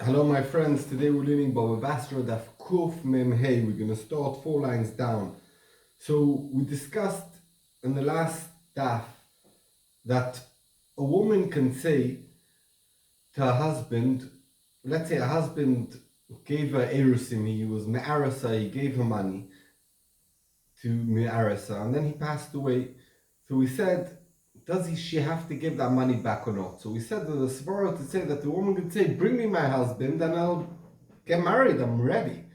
Hello, my friends. Today we're learning Baba Basra Daf Kuf Mem Hey. We're going to start 4 lines down. So we discussed in the last daf that a woman can say to her husband, let's say a husband gave her erusim, he was me'arasa, he gave her money to me'arasa, and then he passed away. So we said, she have to give that money back or not? So we said that the svara to say that the woman could say, bring me my husband and I'll get married, I'm ready.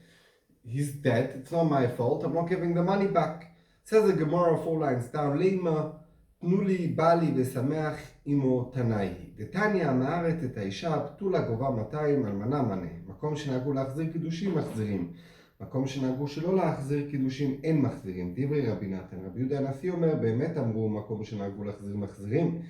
He's dead, it's not my fault, I'm not giving the money back. Says the Gemara 4 lines down, Leima, Tnuli Bali Vesameach Imo Tanai. דתניא המארת את האישה פתולה גובה 200 אלמנה מנה. מקום שנהגו להחזיר קידושים מחזירים. מקום שנהגו שלא להחזיר קידושים אין מחזירים. דברי רבי נתן. רבי יהודה הנשיא אומר, באמת אמרו מקום שנהגו להחזיר מחזירים.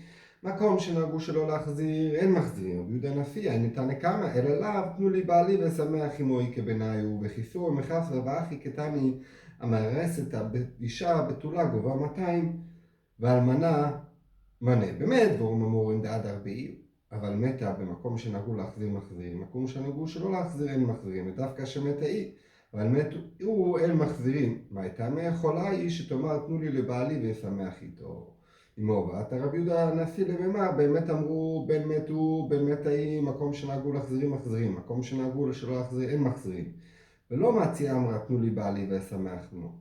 מקום שנהגו שלא להחזיר אין מחזירים. רבי יהודה הנשיא, אין ניתן כמה, אלא לאו, תנו לי בעלי ושמח עמוי כבניי, ובחיסור מחסר ואחי קטני המארסת האישה בתולה גובה 200 ואלמנה מנה. באמת, דבורים אמורים דעד 40, אבל מתה במקום שנהגו להחזיר מחזירים. מקום שנהגו שלא להחזיר אין מחזירים. ודווקא שמתה היא, אבל מתו אין מחזירים. מה הייתה יכולה היא שתאמר תנו לי לבעלי וישמח איתו. עמו. ואתה רבי יהודה הנשיא לממר, באמת אמרו בין מתו, בין מתה היא, מקום שנהגו להחזירים מחזירים. מקום שנהגו שלא להחזיר אין מחזירים. ולא מציעה אמרה תנו לי בעלי וישמח עמו.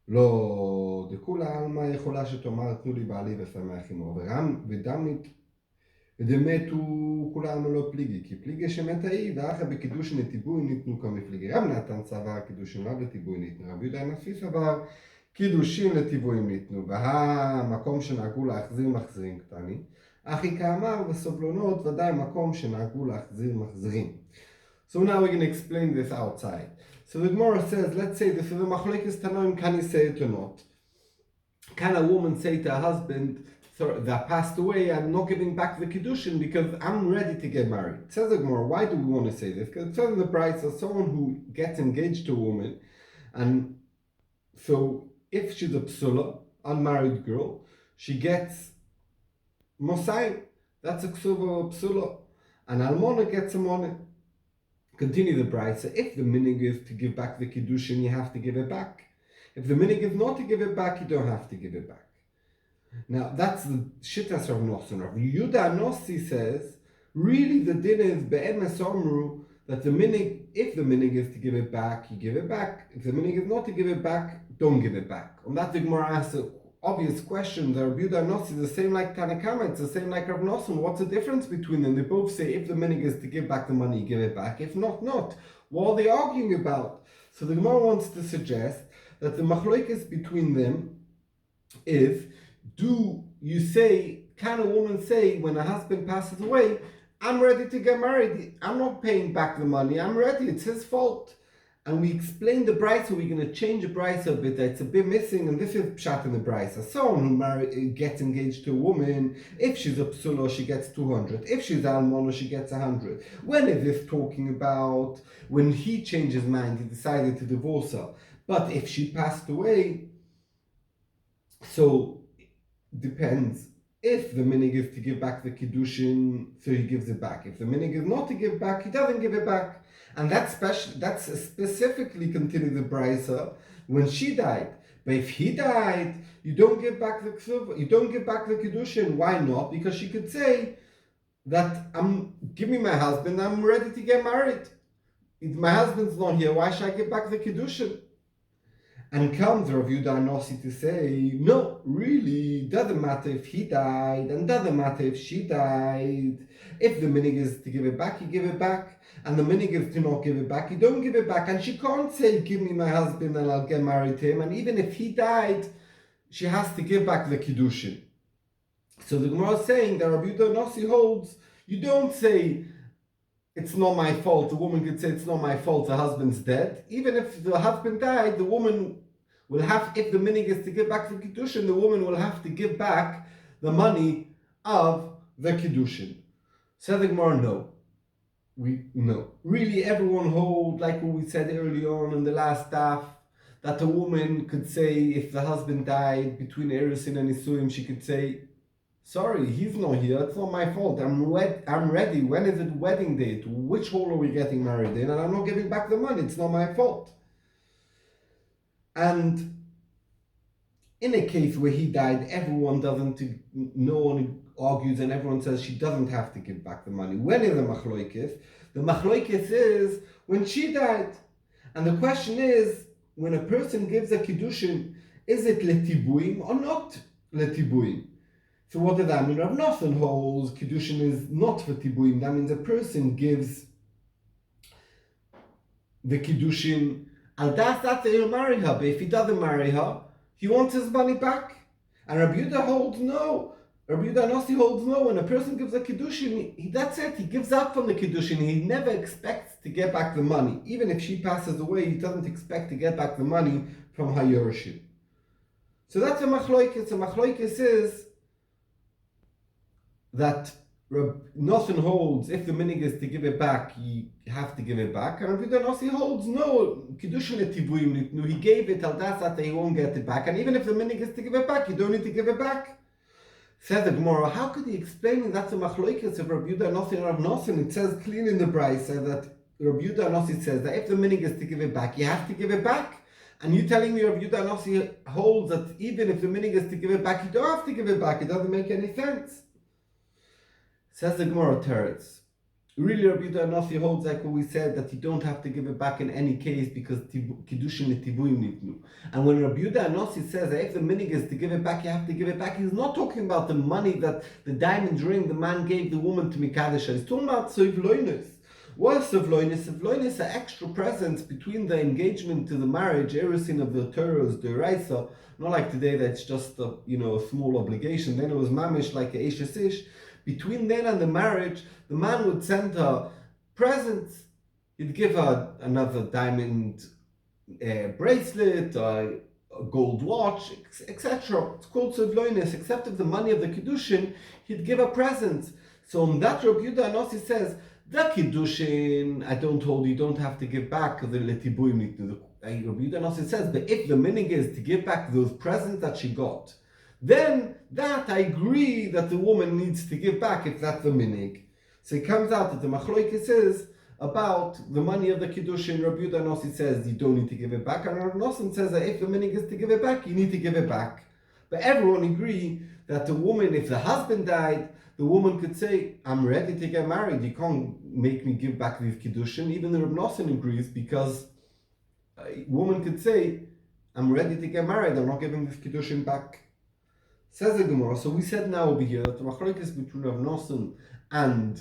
לא, דכולה עלמא יכולה שתאמר תנו לי בעלי ושמח עמו, ודמית, ודמתו כולם לא פליגי, כי פליגי שמתה היא, ואחר בקידוש נתיבוי ניתנו כמפליגי. רב נתן סבר קידושים לאו לטיבוי ניתנו, רבי יהודה הנשיא סבר קידושים לטיבויים ניתנו, והמקום שנהגו להחזיר מחזירים קטני, אחי כאמר וסובלונות ודאי מקום שנהגו להחזיר מחזירים. So now we're going to explain this outside. So the Gemara says, let's say this is a machlekes tanoim, can he say it or not? Can a woman say to her husband that passed away, I'm not giving back the kiddushin because I'm ready to get married? It says the Gemara, why do we want to say this? Because it says in the Brisa, someone who gets engaged to a woman, and so if she's a psula, unmarried girl, she gets mosayim. That's a ksuva psula. And almona gets a money. Continue the Brisa. If the minig is to give back the kiddushin, you have to give it back. If the minig is not to give it back, you don't have to give it back. Now that's the shittas Rav Nosson. Rav Yehuda Nossi says, really the din is be'emes omru, that the minig, if the minig is to give it back, you give it back. If the minig is not to give it back, don't give it back. On that the Gemara asks an obvious question. The Rav Yehuda Nossi is the same like Tanakama, it's the same like Rav Nosson. What's the difference between them? They both say if the minig is to give back the money, give it back. If not, not. What are they arguing about? So the Gemara wants to suggest that the machlokes between them is, can a woman say when a husband passes away, I'm ready to get married, I'm not paying back the money, I'm ready, it's his fault. And we explained the Brisa, we're going to change the Brisa a bit, it's a bit missing, and this is pshat in the Brisa. Someone who gets engaged to a woman, if she's a psula, she gets 200. If she's almona, she gets 100. When is this talking about? When he changed his mind, he decided to divorce her. But if she passed away, so depends. If the minig is to give back the kiddushin, so he gives it back. If the minig is not to give back, he doesn't give it back. And that's specifically continued the Brisa when she died. But if he died, you don't give back the ksuv, you don't give back the kiddushin. Why not? Because she could say that give me my husband, I'm ready to get married. If my husband's not here, why should I give back the kiddushin? And comes Rav Yehuda Nossi to say, no, really, doesn't matter if he died, and doesn't matter if she died. If the minig is to give it back, you give it back. And the minig is to not give it back, you don't give it back. And she can't say, give me my husband and I'll get married to him. And even if he died, she has to give back the kiddushin. So the Gemara is saying that Rav Yehuda Nossi holds, you don't say, it's not my fault. The woman could say, it's not my fault, the husband's dead. Even if the husband died, the woman will have, if the minig is to give back the kiddushin, the woman will have to give back the money of the kiddushin. So the Gemara, no. Really, everyone holds, like what we said early on in the last daf, that a woman could say, if the husband died between Erusin and Isuim, she could say, sorry, he's not here, it's not my fault, I'm ready, when is it wedding date, which hall are we getting married in, and I'm not giving back the money, it's not my fault. And in a case where he died, no one argues and everyone says she doesn't have to give back the money. When is the machloikis? The machloikis is when she died. And the question is, when a person gives a kiddushin, is it letibuim or not letibuim? So what does that mean? Rav Nosson holds kiddushin is not for tibuim. That means a person gives the kiddushin al das that he'll marry her, but if he doesn't marry her, he wants his money back. And Rabbi Yehuda holds no. Rabbi Yehuda Nossi holds no. When a person gives a kiddushin, that's it. He gives up on the kiddushin. He never expects to get back the money. Even if she passes away, he doesn't expect to get back the money from her yorshim. So that's a machloikis. A machloikis is that Nosson holds if the minig is to give it back, you have to give it back. And Rabbi Yehuda Nossi holds no. Kiddushin etivuim nitnu. He gave it al das that he won't get it back. And even if the minig is to give it back, you don't need to give it back. Says the Gemara, how could he explain that that's a machloikis of Rabbi Yehuda Nossi and Rav Nosson? It says clean in the Brisa that Rabbi Yehuda Nossi says that if the minig is to give it back, you have to give it back. And you telling me Rabbi Yehuda Nossi holds that even if the minig is to give it back, you don't have to give it back. It doesn't make any sense. Says the Gemara Teretz. Really, Rabbi Yehuda Nossi holds like what we said, that you don't have to give it back in any case because kiddushin letibuim nitnu. And when Rabbi Yehuda Nossi says that if the minig is to give it back, you have to give it back, he's not talking about the money that the diamond ring the man gave the woman to Mikadesha. He's talking about sovloinus. What is sovloinus? Sovloinus are extra presents between the engagement to the marriage, erusin of the Torah's deraisa. Not like today that's just a small obligation. Then it was mamish like a eshes ish. Between then and the marriage, the man would send her presents. He'd give her another diamond bracelet, a gold watch, etc. It's called sovloinus. Except if the money of the kiddushin, he'd give her presents. So on that, Rabbi Yehuda Nossi says, the kiddushin, I don't hold, you don't have to give back the letibuim. Rabbi Yehuda Nossi says, but if the minig is to give back those presents that she got, then that I agree that the woman needs to give back if that's the minig. So it comes out that the machloikis is about the money of the kiddushin. Rabbi Yehuda Nossi says you don't need to give it back, and Rav Nosson says that if the minig is to give it back, you need to give it back. But everyone agree that the woman, if the husband died, the woman could say, I'm ready to get married. You can't make me give back these kiddushin. Even the Rav Nosson agrees, because a woman could say, I'm ready to get married. I'm not giving this kiddushin back. Says the Gemara, so we said now over here that the machlokes between Rav Nosson and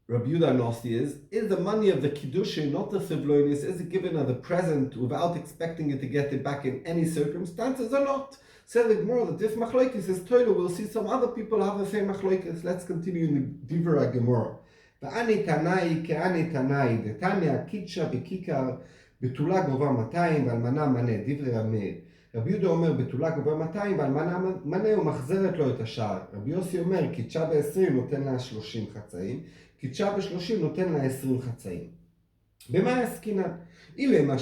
Rabbi Yehuda Nossi is the money of the kiddushin, not the sivloinis, is it given as a present without expecting it to get it back in any circumstances or not? Says the Gemara that this machlokes is toilet. We'll see some other people have the same machlokes. Let's continue in the Divra Gemara. V'ani tanai ke'ani tanai, detanya kitcha bekikar, betula gova 200 ואלמנה מנה, דברי רמי. רבי יהודה אומר, בתולה גובה 200 ואלמנה מנה ומחזרת לו את השאר. רבי יוסי אומר, קידשה ב-20 נותן לה 30 חצאים, קידשה ב-30 נותן לה 20 חצאים. במה עסקינן? אילמה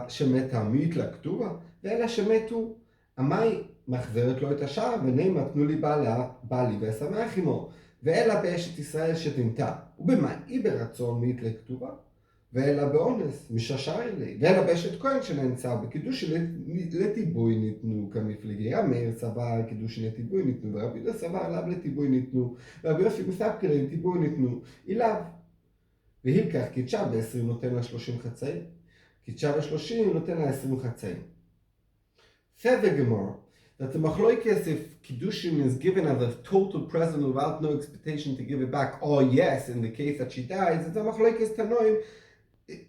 שמת העמית לכתובה, ואלה שמתו, עמי מחזרת לו את השאר, ונאמר תנו לי בעלי ואשמח עמו, ואלה באשת ישראל שתמתה. ובמה? היא ברצון מית לכתובה, ואלה באונס, מששר אלי, ואלה באשת כהן שנאנסה בקידושין לטיבוי ניתנו כמפלגי. המאיר סבר קידושין לטיבוי ניתנו, ורבי יהודה סבר עליו לטיבוי ניתנו, ורבי יוסי מספקר לטיבוי ניתנו, אליו. והילקח קידשה ב-20 נותן לה 30 חצאים, קידשה ב-30 נותן לה 20 חצאים. Says the Gemara that the machloikes, if kiddushin is given as a total present without no expectation to give it back, or yes, in the case that she dies, it's a machloikes tanoim.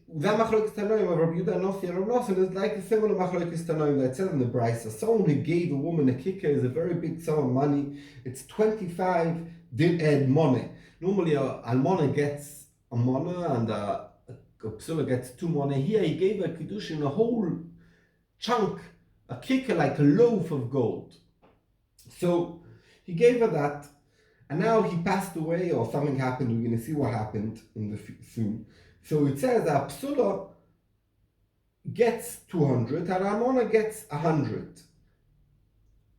That machloikes tanoim of Rabbi Yehuda Nossi and Rav Nosson is like a similar machloikes tanoim that says in the Brisa. Someone who gave a woman a kicker is a very big sum of money. It's 25 din money. Normally a almona gets a mona and a psula gets 2 money. Here he gave a kiddushin a whole chunk, a kicker like a loaf of gold. So he gave her that, and now he passed away or something happened. We're going to see what happened in the soon. So it says that Psula gets 200 and Amona gets 100.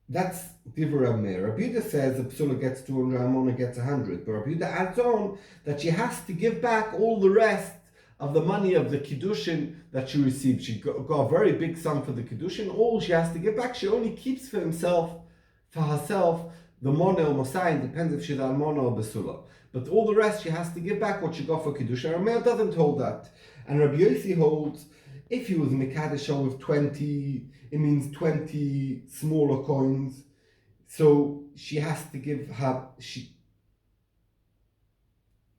That's Divrei Rabbi Meir. Rabbi Yehuda says the psula gets 200, Almona gets 100. But Rabbi Yehuda adds on that she has to give back all the rest of the money of the kiddushin that she received. She got a very big sum for the kiddushin. All she has to give back, she only keeps for herself, the mona or mosayin, depends if she's almona or besula. But all the rest she has to give back what she got for kiddushin. Rabbi Meir doesn't hold that. And Rabbi Yossi holds, if he was Mekadesh with 20, it means 20 smaller coins. So she has to give her,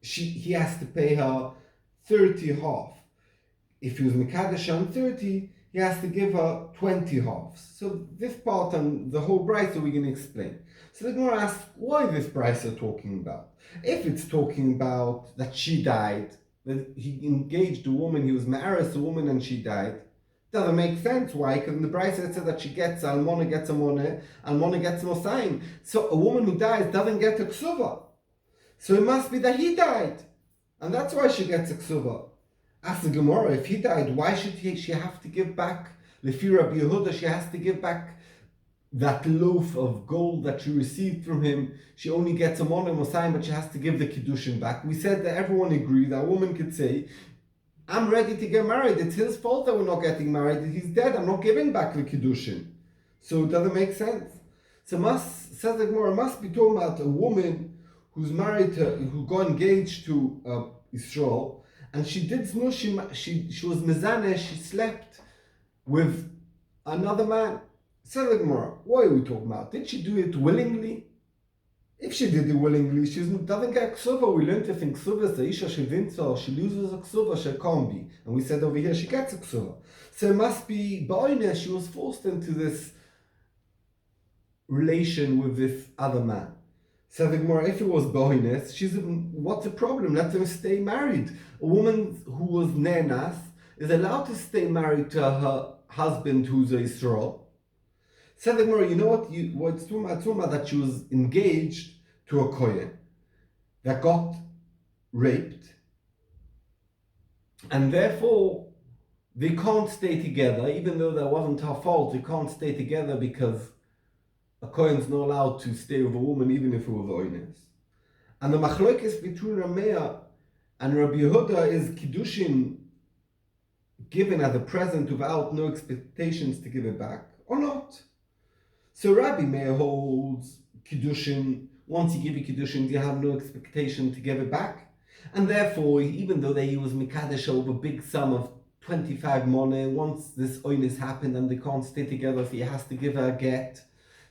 he has to pay her 30 half. If he was Mekadesh on 30, he has to give her 20 halves. So this part and the whole brisa we're going to explain. So they're going to ask why this brisa talking about. If it's talking about that she died, that he engaged a woman, he was ma'aris a woman and she died, doesn't make sense. Why? Because in the brisa it says that she gets almona gets a moneh, almona gets mosayim. So a woman who dies doesn't get a ksuva. So it must be that he died, and that's why she gets a ksuva. Ask the Gemara, if he died, why should she have to give back? Lefi Rabbi Yehuda, she has to give back that loaf of gold that she received from him. She only gets a moneh mosayim, but she has to give the kiddushin back. We said that everyone agreed that a woman could say, I'm ready to get married. It's his fault that we're not getting married. He's dead. I'm not giving back the kiddushin. So it doesn't make sense. So says the Gemara, must be talking about a woman who's married to, who got engaged to Israel, and she did zno, she was mezaneh, she slept with another man. Says the Gemara, what are we talking about? Did she do it willingly? If she did it willingly, she doesn't get ksuva. We learned if in ksuva is a isha shevinza, she loses a ksuva, she can't be. And we said over here she gets a ksuva. So it must be ba'oineh, she was forced into this relation with this other man. So the Gemara, if it was ba'oineh, what's the problem? Let them stay married. A woman who was nenas is allowed to stay married to her husband who's a Yisrael. Said the Gemara, you know what it's talking about? That she was engaged to a kohen that got raped, and therefore they can't stay together, even though that wasn't her fault. They can't stay together because a kohen's not allowed to stay with a woman, even if it was oines. And the machlokes between Rameya and Rabbi Yehuda is kiddushin given as a present without no expectations to give it back, or not. So Rabbi Meir holds kiddushin, once you give you kiddushin, you have no expectation to give it back. And therefore, even though he was mikadesh over a big sum of 25 money, once this oinus happened and they can't stay together, so he has to give her a get.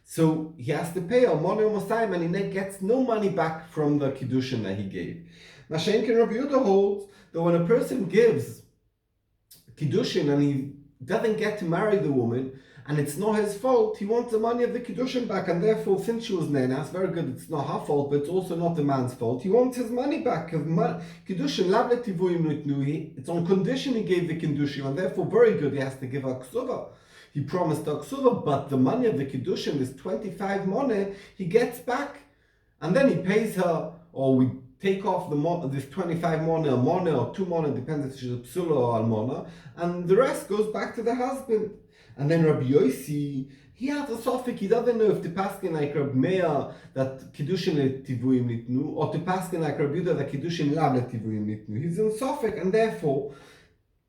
So he has to pay her money almost time, and he gets no money back from the kiddushin that he gave. Mashenkin Rabbi Yehuda holds that when a person gives kiddushin and he doesn't get to marry the woman, and it's not his fault, he wants the money of the kiddushin back, and therefore, since she was nenas, very good, it's not her fault, but it's also not the man's fault, he wants his money back. Kiddushin, lav letivuyim nitnu, it's on condition he gave the kiddushin, and therefore, very good, he has to give her ksuva. He promised her ksuva, but the money of the kiddushin, this 25 money, he gets back, and then he pays her, or we take off this 25 money, a money or 2 money, depends if she's a psula or almona, and the rest goes back to the husband. And then Rabbi Yossi, he has a sofik, he doesn't know if to paskin like Rabbi Meir that kiddushin letivuyim nitnu, or to paskin like Rabbi Yehuda that kiddushin lav letivuyim nitnu. He's in sofik, and therefore,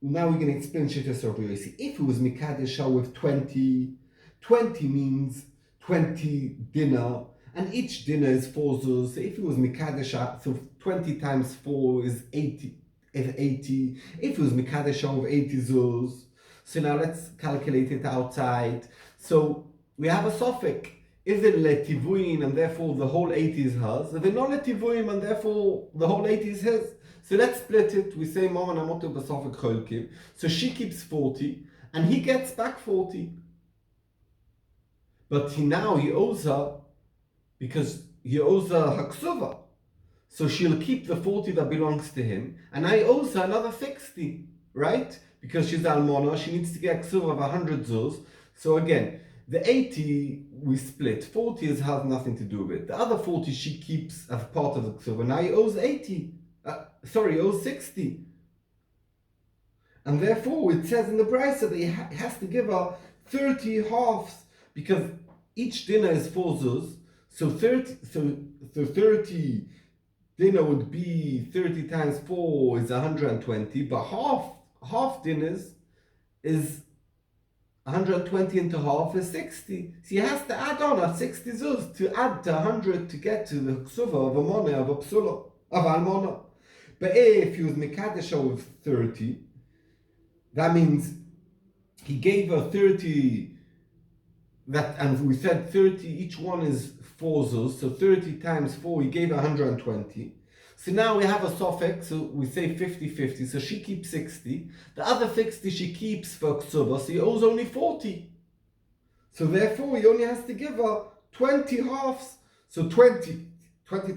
now we're going to explain Shittas Rabbi Yossi. If it was Mikadesha with 20 means 20 dinner, and each dinner is 4 zuz. So if it was Mikadesha, so 20 times 4 is 80. If it was Mikadesha with 80 zuz, so now let's calculate it outside. So we have a suffix. Is it letivuim and therefore the whole 80 is hers? If it's not letivuim and therefore the whole 80 is his. So let's split it. We say mom and amoto b'safek cholkiv. So she keeps 40 and he gets back 40. But he owes her because he owes her haksuva. So she'll keep the 40 that belongs to him, and I owes her another 60, right? Because she's almona, she needs to get ksuva of 100 zuz. So again, the 80 we split. 40 has nothing to do with it. The other 40 she keeps as part of the ksuva. Now he owes 80. He owes 60. And therefore it says in the brisa that he has to give her 30 halves, because each dinner is 4 zuz, so 30 dinner would be 30 times 4 is 120, but half dinners is 120 into half is 60. So he has to add on a 60 zuz to add to 100 to get to the ksuva of a money of a psula, of almona. But if he was mekadesh with 30, that means he gave her 30, and we said 30, each one is 4 zuz, so 30 times 4, he gave her 120. So now we have a suffix, so we say 50-50, so she keeps 60. The other 60 she keeps for ksuba, so he owes only 40. So therefore he only has to give her 20 halves. So 20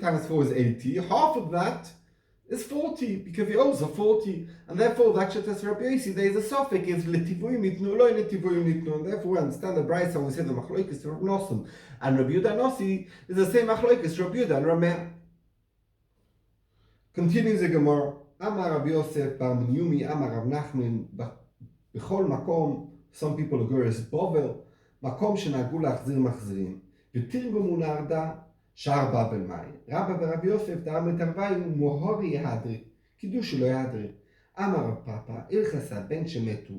times 4 is 80. Half of that is 40, because he owes her 40. And therefore, that Shatas Rabbi Yossi, there is a suffix, is letivuyim nitnu, lo letivuyim nitnu. And therefore we understand the Brayso when we say the Machloikis Rabbi Nosson. And Rabbi Yehuda Nossi is the same Machloikis, Rabbi Yehuda and Rameh. Continues the Gemara. Amar Rabbi Yosef bar Minyumi, Amar Rav Nachman, b'chol makom, some people agree is Bovel, makom shenagu lachzir machzirim, v'tirgumu narda, שער בא במאי. רבא ורבי יוסף דאם את הרוויים מוהורי יהדרי, קידוש לא יהדרי. אמר רב פאפא, הלכסה בין שמתו,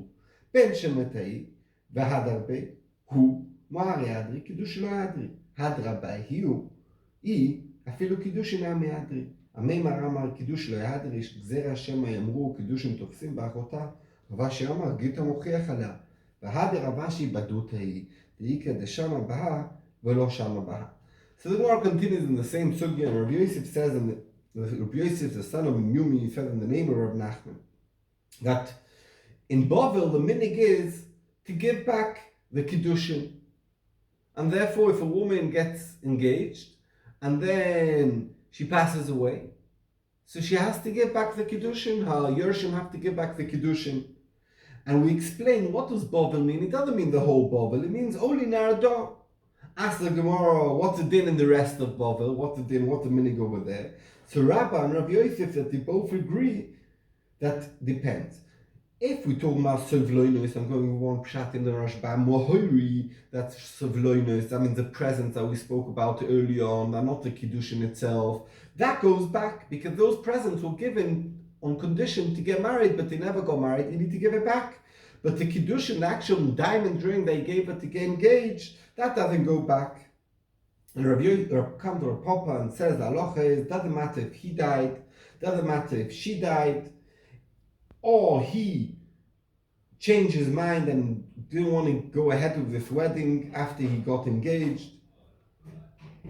בין שמתאי, והד הרבה, הוא מוהר יהדרי, קידוש לא יהדרי. הד רבי הוא, היא, אפילו קידוש אינם יהדרי. המימר אמר קידוש לא יהדרי, גזירי השם יאמרו, קידוש הם תופסים באחותה, רבשי אמר, גיטה מוכיח עליה. והד רבשי בדות ההיא, דאיקה דשם הבאה ולא שם הבאה. So the Gemara continues in the same sugya, and Rabbi Yosef says, Rabbi Yosef, the son of Yumi, he said in the name of Rav Nachman, that in Bavel the minig is to give back the kiddushin, and therefore if a woman gets engaged and then she passes away, so she has to give back the kiddushin. Her Yershim have to give back the kiddushin, and we explain what does Bavel mean. It doesn't mean the whole Bavel; it means only Narada. Ask the Gemara, what's the din in the rest of Bavel? What's the din? What's the minig over there? So Rabbah and Rabbi Yosef, that they both agree that depends. If we talk about Sovloinus, I'm going with one pshat in the Rashba, Mohori, that's Sovloinus, that means the presents that we spoke about earlier on, and not the Kiddushin itself. That goes back, because those presents were given on condition to get married, but they never got married, you need to give it back. But the Kiddushin, the actual diamond ring they gave her to get engaged, that doesn't go back. And Rabbi comes to Rav Papa and says, the halacha is, doesn't matter if he died, doesn't matter if she died, or he changed his mind and didn't want to go ahead with this wedding after he got engaged.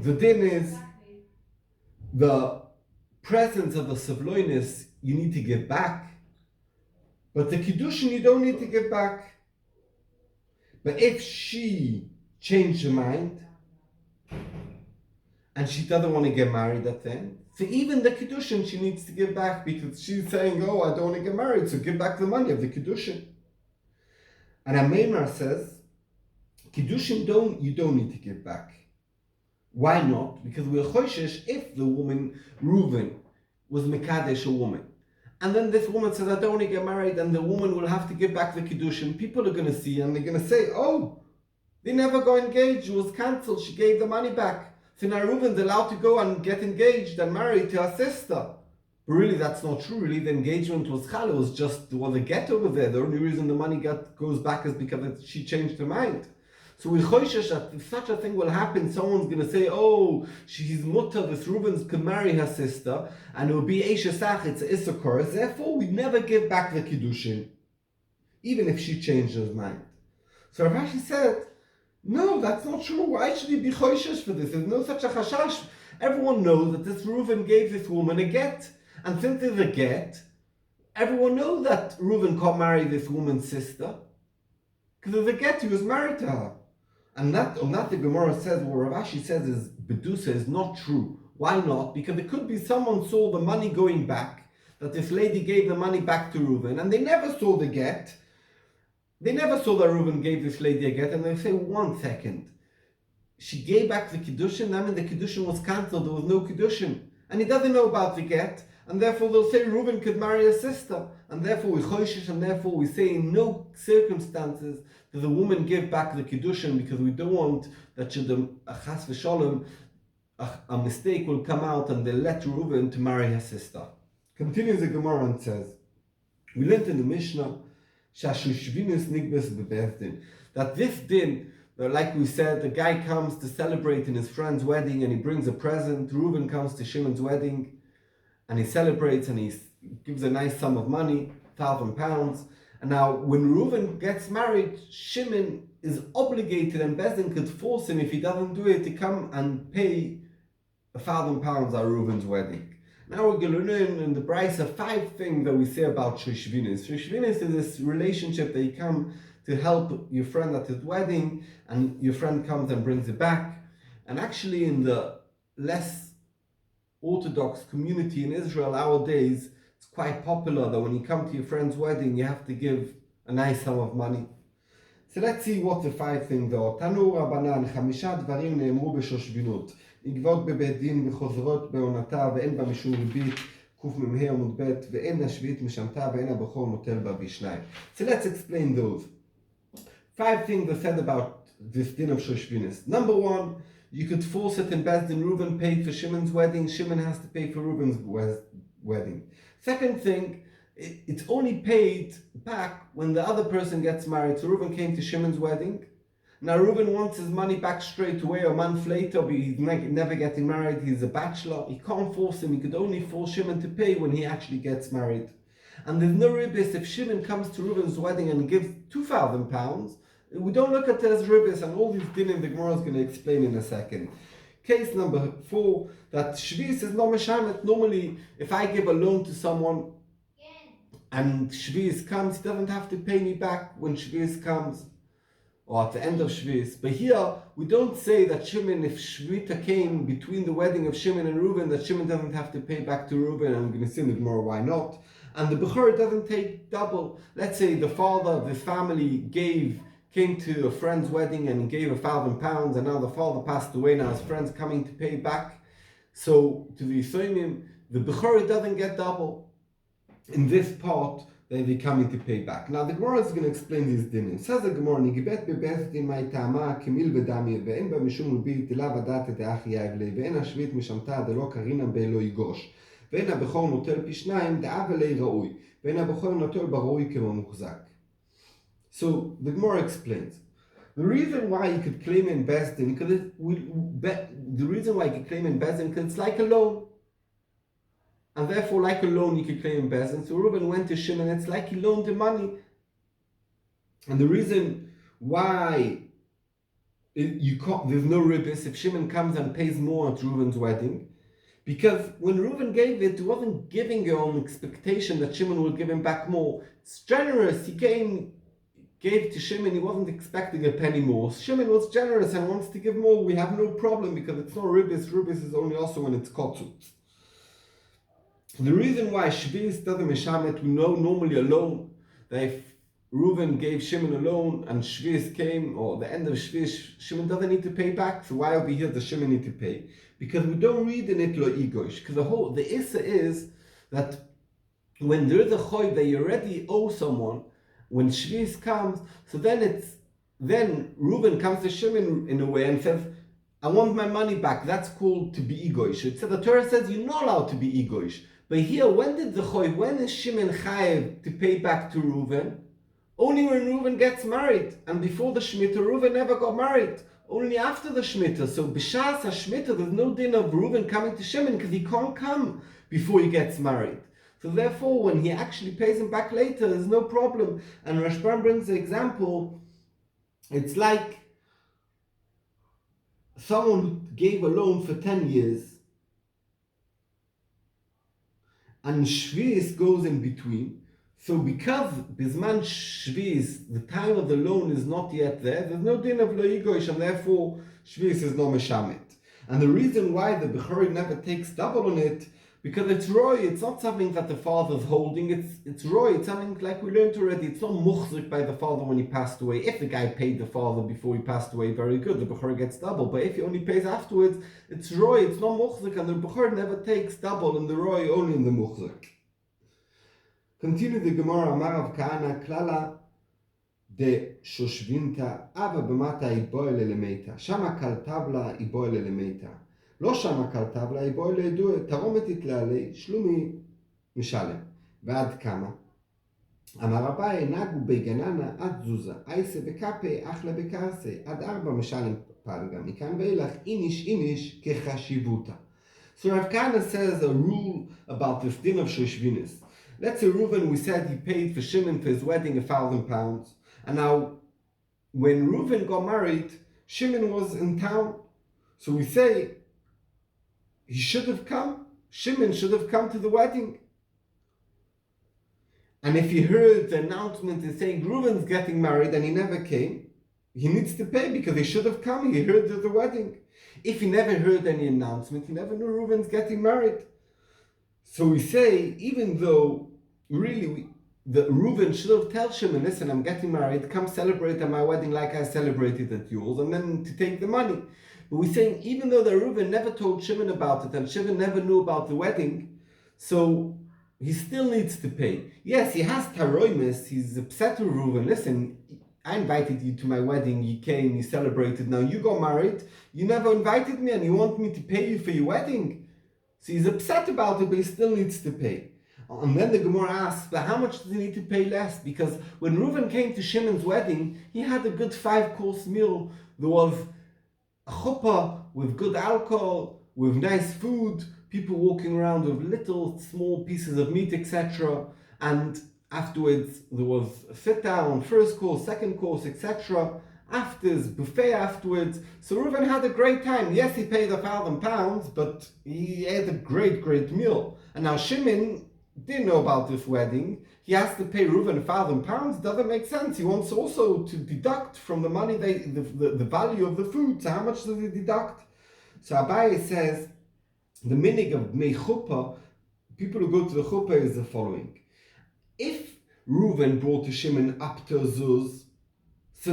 The din is, the presence of the Savloinus you need to give back, but the Kiddushin you don't need to give back. But if she changed her mind and she doesn't want to get married at the end, so even the Kiddushin she needs to give back, because she's saying, oh, I don't want to get married, so give back the money of the Kiddushin. And Ameimar says, Kiddushin you don't need to give back. Why not? Because we're choishish if the woman, Reuven, was Mekadesh, a woman. And then this woman says, I don't want to get married, and the woman will have to give back the Kiddushin. People are going to see, and they're going to say, oh, they never got engaged, it was cancelled, she gave the money back. So now Reuven's allowed to go and get engaged and married to her sister. But really that's not true. Really the engagement was chal, it was just a get over there. The only reason the money goes back is because she changed her mind. So we choishish that if such a thing will happen, someone's going to say, oh, she's mutter, this Reuven can marry her sister, and it will be Eisha Sach, it's Issachar, therefore we never give back the Kiddushin, even if she changed her mind. So Rav Ashi said, no, that's not true. Why should he be choishish for this? There's no such a chashash. Everyone knows that this Reuven gave this woman a get, and since there's a get, everyone knows that Reuven can't marry this woman's sister, because there's a get, he was married to her. And that the Gemara says, what Rav Ashi says is, Bedusa is not true. Why not? Because it could be someone saw the money going back, that this lady gave the money back to Reuven, and they never saw the get. They never saw that Reuven gave this lady a get, and they say, 1 second. She gave back the Kiddushin, I mean the Kiddushin was cancelled, there was no Kiddushin. And he doesn't know about the get, and therefore they'll say Reuben could marry a sister, and therefore we choishish, and therefore we say in no circumstances does the woman give back the kiddushin, because we don't want that should a chas v'sholem, a mistake will come out and they'll let Reuben to marry her sister. Continues the Gemara and says, we learned in the Mishnah that this din, like we said, the guy comes to celebrate in his friend's wedding and he brings a present. Reuben comes to Shimon's wedding and he celebrates and he gives a nice sum of money, £1,000. And now when Reuben gets married, Shimon is obligated, and Bezdin could force him, if he doesn't do it, to come and pay £1,000 at Reuben's wedding. Now we're going to learn in the Brisa 5 things that we say about Shoshvinis. Shoshvinis is this relationship that you come to help your friend at his wedding, and your friend comes and brings it back. And actually in the less Orthodox community in Israel nowadays, it's quite popular that when you come to your friend's wedding, you have to give a nice sum of money. So let's see what the 5 things are. Tanu Rabbanan, 5 דברים נאמרו בשושבינות. יגבות בבית דין וחוזרות בעונתה, ואין בה משום ריבית, קמ"ה עמוד ב', ואין השביעית משמתה, ואין הבכור נוטל בה בשניים. So let's explain those. 5 things are said about this din of Shoshvinis. Number 1, you could force it in Bezdin. Reuben paid for Shimon's wedding, Shimon has to pay for Reuben's wedding. Second thing, it's only paid back when the other person gets married. So Reuben came to Shimon's wedding. Now Reuben wants his money back straight away, a month later, but he's never getting married, he's a bachelor. He can't force him, he could only force Shimon to pay when he actually gets married. And there's no ribis if Shimon comes to Reuben's wedding and gives £2,000. We don't look at it as ribis, and all these dinim the Gemara is going to explain in a second. Case number 4, that Shvis is not meshamet. Normally, if I give a loan to someone and Shvis comes, he doesn't have to pay me back when Shvis comes, or at the end of Shvis. But here, we don't say that Shimon, if Shvita came between the wedding of Shimon and Reuben, that Shimon doesn't have to pay back to Reuben. I'm going to see in the Gemara why not. And the Bechor doesn't take double. Let's say the father of this family came to a friend's wedding and gave £1,000, and now the father passed away, now his friend's coming to pay back. So to the Yisraelim, the Bechor doesn't get double. In this part, they'll be coming to pay back. Now the Gemara is going to explain these dinim. Says the Gemara, Nigibet bebezdin mai tama kemil bedami ve'en ba mishum rubit ila vadat et Aryeh ve'en hashvit mishamta delo karina be'lo yigosh ve'en habechor notel pishnayim da'av elei ra'ui ve'en habechor notel baroi kemo muchzak. So the Gemara explains the reason why you could claim in Bezdin, because it's like a loan. And therefore, like a loan, you could claim in Bezdin. So Reuben went to Shimon, it's like he loaned him money. And the reason why there's no ribis if Shimon comes and pays more at Reuben's wedding, because when Reuben gave it, he wasn't giving it on expectation that Shimon will give him back more. It's generous. He gave to Shimon, he wasn't expecting a penny more. Shimon was generous and wants to give more. We have no problem because it's not ribis. Ribis is only also when it's kotzut. The reason why Shvis doesn't meshamet, we know normally a loan, that if Reuben gave Shimon a loan and Shvis came, or the end of Shvis, Shimon doesn't need to pay back. So why over here does Shimon need to pay? Because we don't read in it lo igosh. Because the issa is that when there is a choy that you already owe someone, when Shvis comes, so then Reuben comes to Shimon in a way and says, I want my money back. That's called to be egoish. It says the Torah says you're not allowed to be egoish. But here, when is Shimon chayev to pay back to Reuben? Only when Reuben gets married. And before the Shemitah, Reuben never got married. Only after the Shemitah. So b'shas HaShemitah, there's no din of Reuben coming to Shimon because he can't come before he gets married. So therefore, when he actually pays him back later, there's no problem. And Rashban brings the example, it's like someone who gave a loan for 10 years, and Shvis goes in between. So because Bisman Shvis, the time of the loan is not yet there's no din of lo yigosh, and therefore Shvis is no meshamet. And the reason why the Bechori never takes double on it, Because it's roy, it's not something that the father's holding, it's roy, it's something like we learned already, it's not muchzik by the father when he passed away. If the guy paid the father before he passed away, very good, the Bechor gets double. But if he only pays afterwards, it's roy, it's not muchzik, and the Bechor never takes double, and the roy only in the muchzik. Continue the Gemara, Amarav Kahana, Klala de Shoshvinta, Ava Bemata Iboyle Lemeta, Shama Kal Tabla Iboyle Lemeta. לא שמה כלתב לה, יבואי לידוע, תרומת לעלי, שלומי משלם. ועד כמה? אמר אביי, נגו בגננה עד זוזה, אייסה בקפה, אחלה בקרסה, עד 4 משלם פלגה, מכאן ואילך, איניש כחשיבותה. So Rav Kahana says a rule about this din of Shoshvinis. Let's say Reuven, we said he paid for Shimon for his wedding £1,000, and now when Reuven got married, Shimon was in town. So we say, he should have come. Shimon should have come to the wedding. And if he heard the announcement is saying Reuven's getting married and he never came, he needs to pay because he should have come. He heard of the wedding. If he never heard any announcement, he never knew Reuven's getting married. So we say, even though really the Reuven should have told Shimon, listen, I'm getting married, come celebrate at my wedding like I celebrated at yours, and then to take the money. But we're saying, even though the Reuven never told Shimon about it, and Shimon never knew about the wedding, so he still needs to pay. Yes, he has taroimus, he's upset with Reuven. Listen, I invited you to my wedding, you came, you celebrated, now you got married, you never invited me, and you want me to pay you for your wedding. So he's upset about it, but he still needs to pay. And then the Gemara asks, but how much does he need to pay less? Because when Reuven came to Shimon's wedding, he had a good 5-course meal. There was a chuppah with good alcohol, with nice food, people walking around with little small pieces of meat, etc. And afterwards there was a sit down, first course, second course, etc. Afterwards, buffet afterwards. So Reuven had a great time. Yes, he paid £1,000, but he had a great meal. And now Shimon didn't know about this wedding. He has to pay Reuven £1,000. Doesn't make sense. He wants also to deduct from the money, the value of the food. So how much does he deduct? So Abaye says, the minig of Mei Chuppah, people who go to the Chuppah, is the following. If Reuven brought to Shimon up to a zuz, so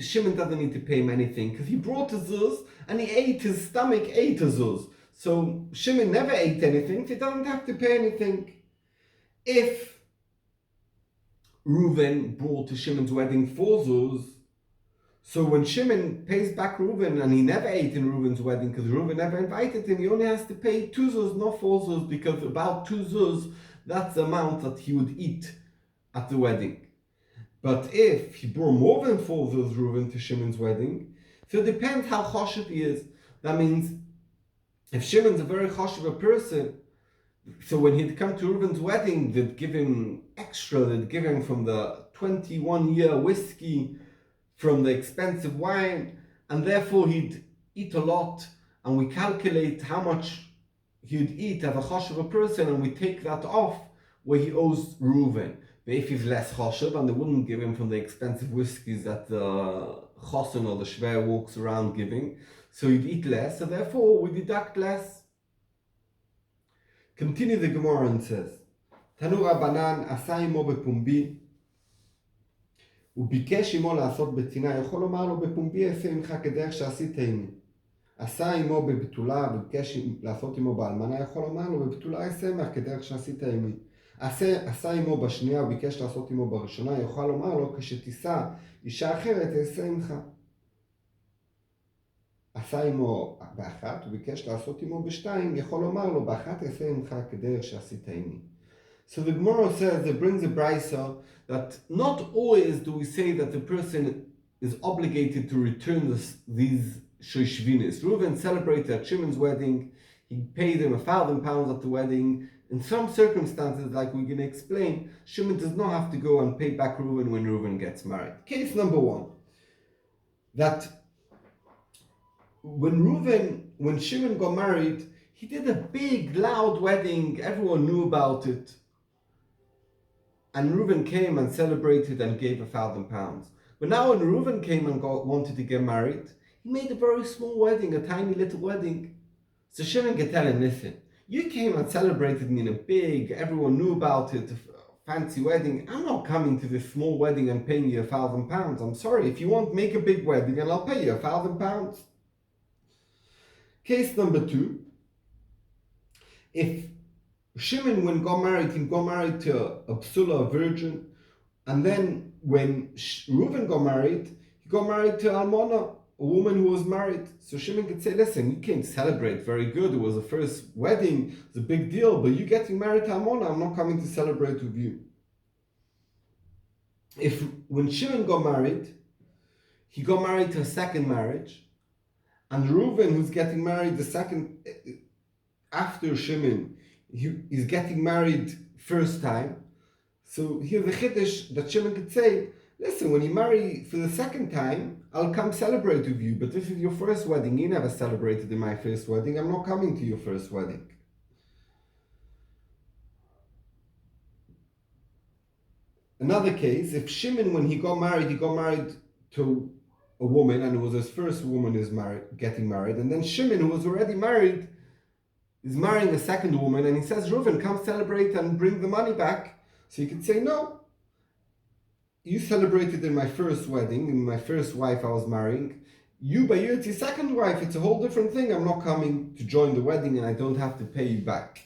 Shimon doesn't need to pay him anything, because he brought a zuz, and his stomach ate a zuz. So Shimon never ate anything, so he doesn't have to pay anything. If Reuven brought to Shimon's wedding 4 zuz, so when Shimon pays back Reuven, and he never ate in Reuven's wedding because Reuven never invited him, he only has to pay 2 zuz, not 4 zuz, because about 2 zuz, that's the amount that he would eat at the wedding. But if he brought more than 4 zuz Reuven to Shimon's wedding, so it depends how choshev he is. That means if Shimon's a very choshev a person, so when he'd come to Reuven's wedding, they'd give him extra, they'd give him from the 21-year whiskey, from the expensive wine, and therefore he'd eat a lot, and we calculate how much he'd eat as a choshev a person, and we take that off where he owes Reuven. But if he's less choshev, and they wouldn't give him from the expensive whiskeys that the chosen or the shver walks around giving, so he'd eat less, so therefore we deduct less. Continue the Gemara and says, Tanu Rabbanan עשה עמו בפומבי וביקש עמו לעשות בצנעה, יכול לומר לו בפומבי אעשה עמך כדרך שעשית עמי. עשה עמו בבתולה וביקש לעשות עמו באלמנה, יכול לומר לו בבתולה אעשה עמך כדרך שעשית עמי. עשה עמו בשנייה וביקש לעשות עמו בראשונה, יוכל לומר לו כשתישא אישה אחרת אעשה עמך. עשה עמו באחת וביקש לעשות עמו בשתיים, יכול לומר לו באחת אעשה עמך כדרך שעשית עמי. So the Gemara says, it brings a brisa that not always do we say that the person is obligated to return these shoshvinis. Reuven celebrated at Shimon's wedding, he paid him £1,000 at the wedding. In some circumstances, like we're going to explain, Shimon does not have to go and pay back Reuven when Reuven gets married. Case number 1, that when Shimon got married, he did a big, loud wedding, everyone knew about it. And Reuven came and celebrated and gave £1,000. But now when Reuven came and wanted to get married, he made a very small wedding, a tiny little wedding. So Shimon can tell him, listen, You came and celebrated me in a big, everyone knew about it, fancy wedding. I'm not coming to this small wedding and paying you £1,000. I'm sorry, if you want, make a big wedding and I'll pay you £1,000. Case number 2, if Shimon, when got married, he got married to a psula, a virgin, and then when Reuven got married, he got married to Almona, a woman who was married. So Shimon could say, listen, you came to celebrate, very good, it was the first wedding, it's a big deal, but you getting married to Almona, I'm not coming to celebrate with you. If when Shimon got married, he got married to a second marriage, and Reuven, who's getting married the second, after Shimon, he's getting married first time. So here's the chiddush that Shimon could say, listen, when you marry for the second time, I'll come celebrate with you, but this is your first wedding, you never celebrated in my first wedding, I'm not coming to your first wedding. Another case, if Shimon, when he got married to a woman, and it was his first woman getting married, and then Shimon, who was already married, is marrying a second woman, and he says, Reuven, come celebrate and bring the money back. So you could say, no, you celebrated in my first wedding, in my first wife I was marrying. You, by your second wife, it's a whole different thing. I'm not coming to join the wedding and I don't have to pay you back.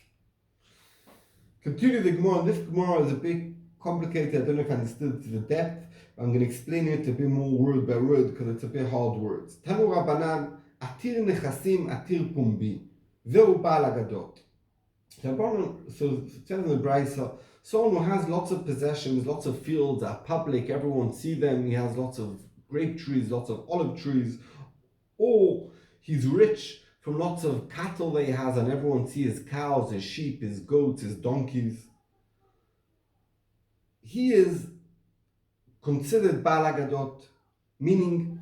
Continue the Gemara. This Gemara is a bit complicated. I don't know if I understood it to the depth. I'm going to explain it a bit more word by word because it's a bit hard words. Tanu Rabbanan, atir nechasim, atir pumbi. Zeu Baal Agadot. So it says in the Brisa, someone who has lots of possessions, lots of fields, are public, everyone see them, he has lots of grape trees, lots of olive trees, or he's rich from lots of cattle that he has and everyone sees his cows, his sheep, his goats, his donkeys. He is considered Baal Agadot, meaning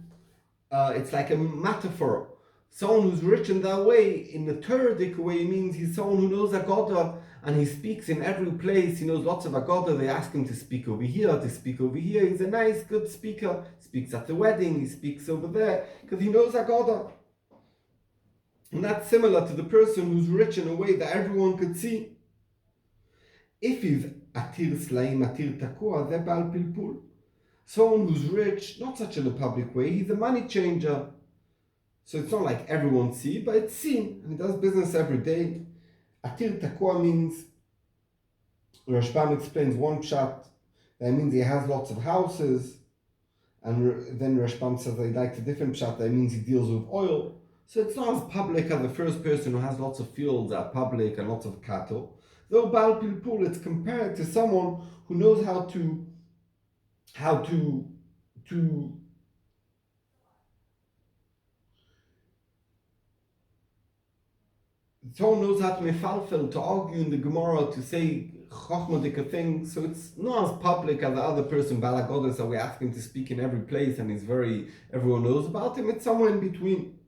it's like a metaphor. Someone who's rich in that way, in the Toradic way, means he's someone who knows Agoda and he speaks in every place. He knows lots of Agoda. They ask him to speak over here, to speak over here. He's a nice, good speaker. He speaks at the wedding, he speaks over there, because he knows Agoda. And that's similar to the person who's rich in a way that everyone could see. If he's Atir Slaim, Atir Takua, they're Baal Pilpul. Someone who's rich, not such in a public way, he's a money changer. So it's not like everyone sees, but it's seen. And he does business every day. Atir Takua means, Rashbam explains one pshat, that means he has lots of houses. And then Rashbam says that he likes a different pshat, that means he deals with oil. So it's not as public as the first person who has lots of fields are public and lots of cattle. Though Baal Pilpul, it's compared to someone who knows how to someone knows how to mefalfel, to argue in the Gemara, to say chochmadic things. So it's not as public as the other person, Baal Agodos, that we ask him to speak in every place and everyone knows about him. It's somewhere in between.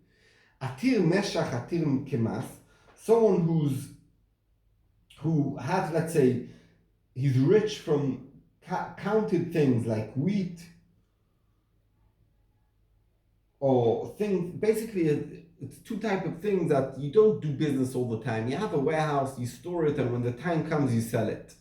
Atir meshach, atir kemas, someone who has, let's say, he's rich from counted things like wheat or things. Basically, it's two types of things that you don't do business all the time. You have a warehouse, you store it, and when the time comes, you sell it.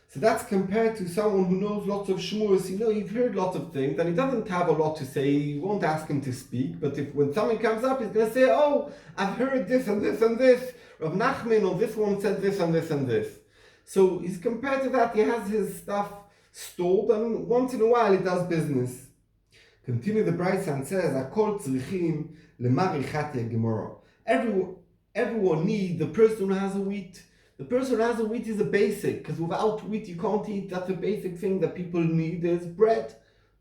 So that's compared to someone who knows lots of shmurs. You've heard lots of things, and he doesn't have a lot to say. You won't ask him to speak, but when something comes up, he's going to say, oh, I've heard this and this and this. Rav Nachman or this one said this and this and this. So he's compared to that. He has his stuff stored, and once in a while he does business. Continue the Brisa and says, Akol tzrichim lemarichat Gemara. Everyone needs the person who has a wheat. The person who has a wheat is a basic, because without wheat you can't eat. That's a basic thing that people need is bread.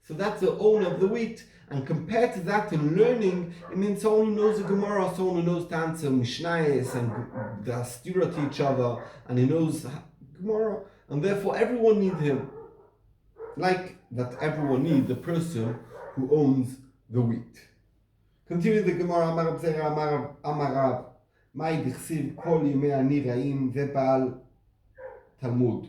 So that's the owner of the wheat. And compared to that in learning, it means someone who knows the Gemara, someone who knows to answer Mishnayos and they're stira to each other, and he knows Gemara, and therefore everyone needs him. Like that everyone needs the person who owns the wheat. Continue the Gemara, Amar Rab Zera, Amar Rav, Mai dichsiv kol yimei ani ra'im, זה בעל תלמוד,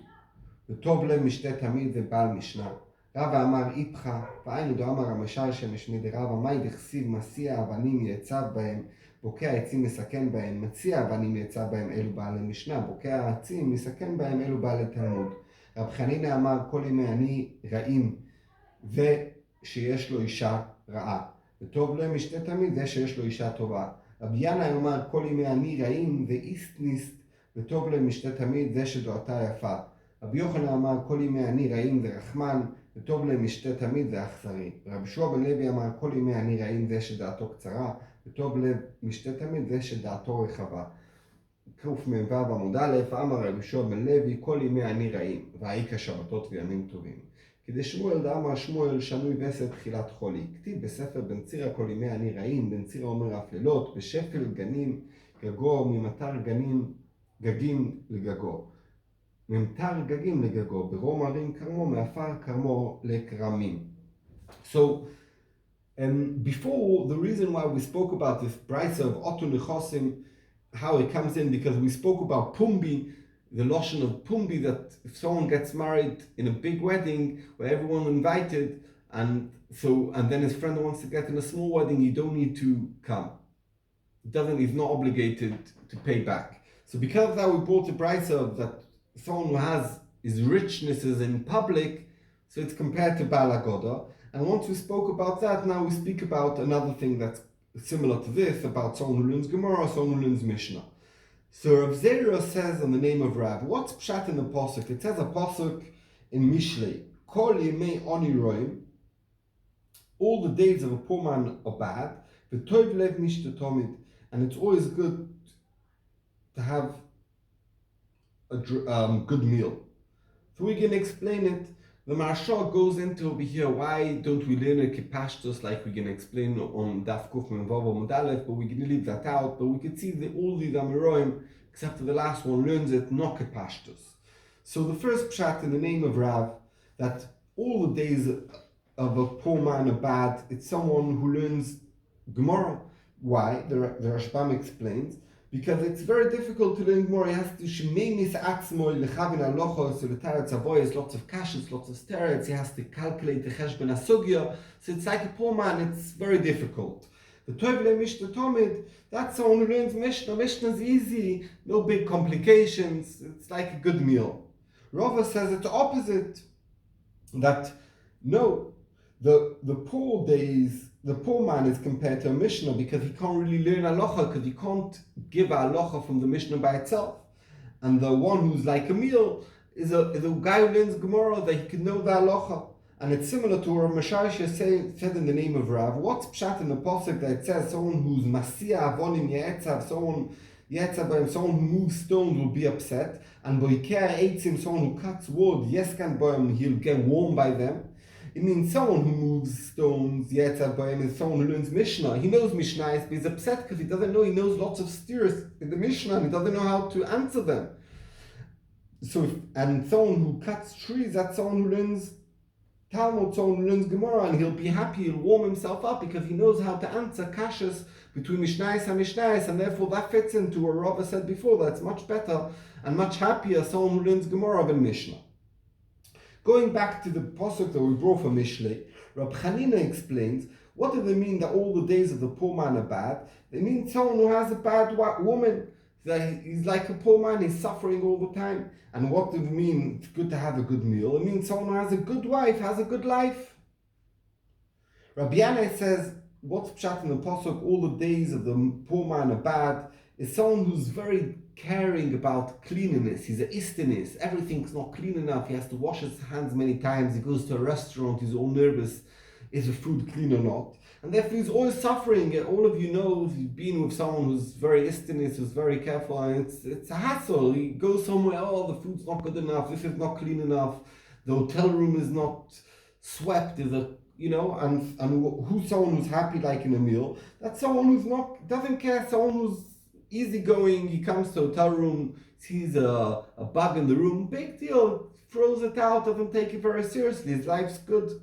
וטוב להם משתה תמיד, זה בעל משנה. רבא אמר איפכה, והיינו דאמר המשל שמשנה דרבא, מאי דכסיב מסיע אבנים יעצב בהם, בוקע העצים מסכן בהם מציע, ואני מצא בהם אלו בעלי משנה. בוקע העצים מסכן בהם אלו בעלי תלמוד. רב חנינא אמר, כל ימי אני רעים, ושיש לו אישה רעה. וטוב להם משתה תמיד, זה שיש לו אישה טובה. רבי ינאי אמר, כל ימי אני רעים ואיסטניסט, וטוב להם משתה תמיד, זה שדעתה יפה. רבי יוחנן אמר, כל ימי אני רעים ורחמן, וטוב להם משתה תמיד, זה אכזרי. רבי יהושע בן לוי אמר, כל ימי אני רעים, זה שדעתו קצרה, וטוב להם משתה תמיד, זה שדעתו רחבה. קמ"ו עמוד א', אמר רבי יהושע בן לוי, כל ימי אני רעים, והאי כשבתות וימים טובים. כדי שמואל דאמר שמואל שנוי וסת תחילת חולי. כתיב בספר בן צירא כל ימי אני רעים, בן צירא אומר אף לילות, בשפל גנים גגו, ממטר גגים לגגו. ממטר גגים לגגו, ברום הרים כרמו, מעפר כרמו לכרמים. So, before, the reason why we spoke about this price of Otu Nechosim, how it comes in, because we spoke about Pumbi, the lotion of Pumbi, that if someone gets married in a big wedding where everyone invited, and then his friend wants to get in a small wedding, you don't need to come. He's not obligated to pay back. So because of that, we brought the price of that someone who has his richnesses in public, so it's compared to Baal Agoda. And once we spoke about that, now we speak about another thing that's similar to this, about someone who learns Gemara, someone who learns Mishnah. So Rav Zera says on the name of Rav, what's pshat in the pasuk? It says a pasuk in Mishlei, Kol yemei oni roim, all the days of a poor man are bad, v'tov lev mishta tomid, and it's always good to have a good meal. So we can explain it. The Maharsha goes into over here, why don't we learn a kipashtus like we can explain on Daf Kuf Menvav Modalef, but we can leave that out. But we can see that all these Amoraim, except for the last one, learns it not kipashtus. So the first pshat in the name of Rav, that all the days of a poor man are bad, it's someone who learns Gemara. Why? The Rashbam explains, because it's very difficult to learn Gemara. He has to shemeinis atzmo lechavin alochos, so the Tarat Savoy, lots of kashas, lots of sterets. He has to calculate the cheshbon asugya. So it's like a poor man. It's very difficult. The Tovle Mishnah Tomid, that's someone who learns Mishnah. Mishnah is easy, no big complications. It's like a good meal. Rava says it's the opposite. That no, the poor days. The poor man is compared to a Mishnah because he can't really learn halacha, because he can't give a halacha from the Mishnah by itself. And the one who's like a meal is a guy who learns Gemara, that he can know the halacha. And it's similar to what Mashasha said in the name of Rav. What's pshat in the pasuk that it says someone who's masia avonim ye'etzav, someone who moves stones will be upset, and boikea eitzim, someone who cuts wood, yeskan boim, he'll get warm by them. It means someone who moves stones, Yetzar Bayim, is someone who learns Mishnah. He knows Mishnah, but he's upset because he doesn't know, he knows lots of steers in the Mishnah and he doesn't know how to answer them. And someone who cuts trees, that's someone who learns Talmud, someone who learns Gemara, and he'll be happy, he'll warm himself up because he knows how to answer kashas between Mishnayos and Mishnayos, and therefore that fits into what Rava said before, that's much better and much happier someone who learns Gemara than Mishnah. Going back to the pasuk that we brought from Mishlei, Rab Chanina explains, what do they mean that all the days of the poor man are bad? They mean someone who has a bad woman. That he's like a poor man, he's suffering all the time. And what do they mean it's good to have a good meal? It means someone who has a good wife, has a good life. Rabbi Yanai says, what's pshat in the pasuk, all the days of the poor man are bad, is someone who's very caring about cleanliness. He's a istinis. Everything's not clean enough. He has to wash his hands many times. He goes to a restaurant. He's all nervous. Is the food clean or not? And therefore he's always suffering. All of you know, if you've been with someone who's very istinis, who's very careful, and it's a hassle. He goes somewhere, oh, the food's not good enough. This is not clean enough. The hotel room is not swept. And who's someone who's happy like in a meal? That's someone who's doesn't care. Someone who's easygoing, he comes to a hotel room, sees a bug in the room, big deal, throws it out, doesn't take it very seriously, his life's good.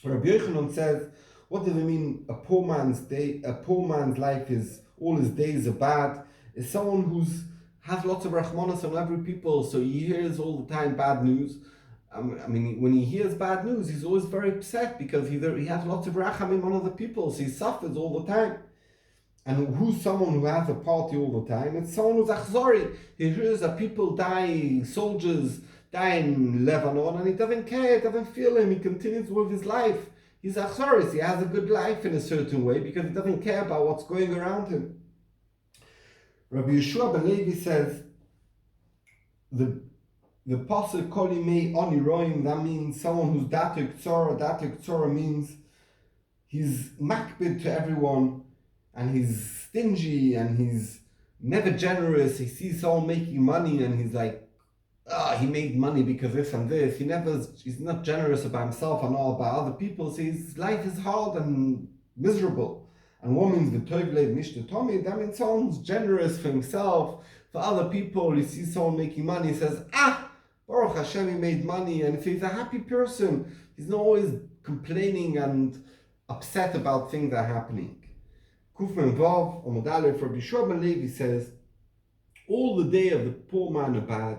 Rabbi Yochanan says, what does it mean a poor man's life is, all his days are bad? Is someone who's has lots of rachmanas on every people, so he hears all the time bad news. When he hears bad news, he's always very upset because he has lots of rachamim on other people, so he suffers all the time. And who's someone who has a party all the time? It's someone who's achzori. He hears that people die, soldiers die in Lebanon, and he doesn't care, it doesn't feel him, he continues with his life. He's achzoris, he has a good life in a certain way because he doesn't care about what's going around him. Rabbi Yeshua ben Levi says, the pasuk kol yimei ani roim, that means someone who's datuk tzora. Datuk tzora means he's makbid to everyone, and he's stingy, and he's never generous. He sees someone making money and he's like, he made money because this and this. He's not generous about himself and all about other people. So his life is hard and miserable. And what means the toivlev nishta tomi? That means someone who's generous for himself, for other people. He sees someone making money, he says, Baruch Hashem, he made money. And if he's a happy person, he's not always complaining and upset about things that are happening. Kufman Vav, Amud Aleph, Rabbi Yeshua ben Levi says, all the day of the poor man are bad.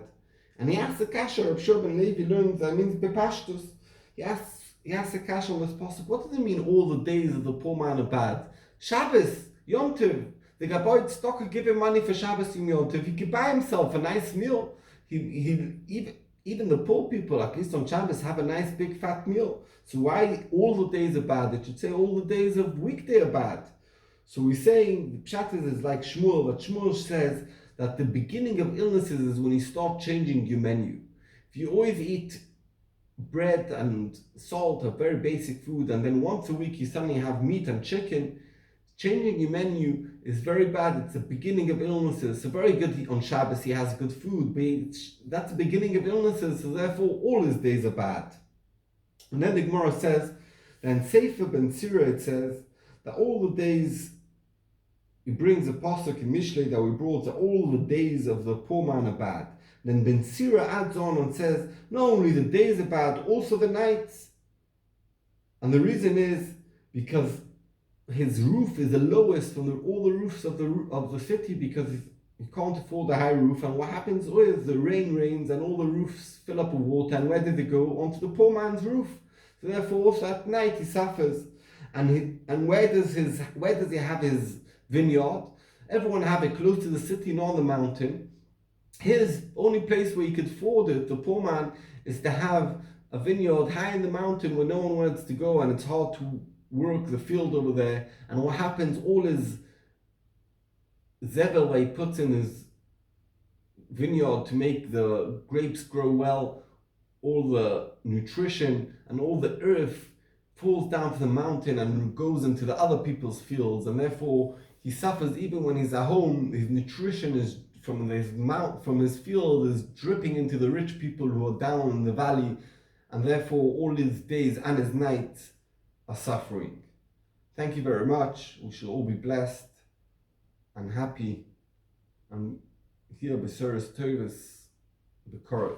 And he asks the kasha, Rabbi Yeshua ben Levi learns that means bepashtus. He asks the kasha on this pasuk, what does it mean all the days of the poor man are bad? Shabbos, Yom Tov, the Gaboid stocker give him money for Shabbos and Yom Tov. He could buy himself a nice meal. Even the poor people, at least on Shabbos, have a nice big fat meal. So why all the days are bad? It should say all the days of weekday are bad. So we're saying, the pshat is like Shmuel, but Shmuel says that the beginning of illnesses is when you start changing your menu. If you always eat bread and salt, a very basic food, and then once a week you suddenly have meat and chicken, changing your menu is very bad. It's the beginning of illnesses. So very good on Shabbos, he has good food, but that's the beginning of illnesses, so therefore all his days are bad. And then the Gemara says, then Sefer ben Sira, it says, that all the days, he brings a pasuk in Mishlei that we brought, that all the days of the poor man are bad. Then Ben Sira adds on and says, not only the days are bad, also the nights. And the reason is because his roof is the lowest from all the roofs of the city, because he can't afford a high roof. And what happens is the rain rains and all the roofs fill up with water. And where did they go? Onto the poor man's roof. So therefore also at night he suffers. And where does he have his vineyard? Everyone have it close to the city, not on the mountain. His only place where he could afford it, the poor man, is to have a vineyard high in the mountain where no one wants to go, and it's hard to work the field over there. And what happens, all his zevel he puts in his vineyard to make the grapes grow well, all the nutrition and all the earth falls down to the mountain and goes into the other people's fields, and therefore he suffers even when he's at home. His nutrition is from his field is dripping into the rich people who are down in the valley, and therefore all his days and his nights are suffering. Thank you very much. We shall all be blessed and happy, and here Besuris Tovis the Korah.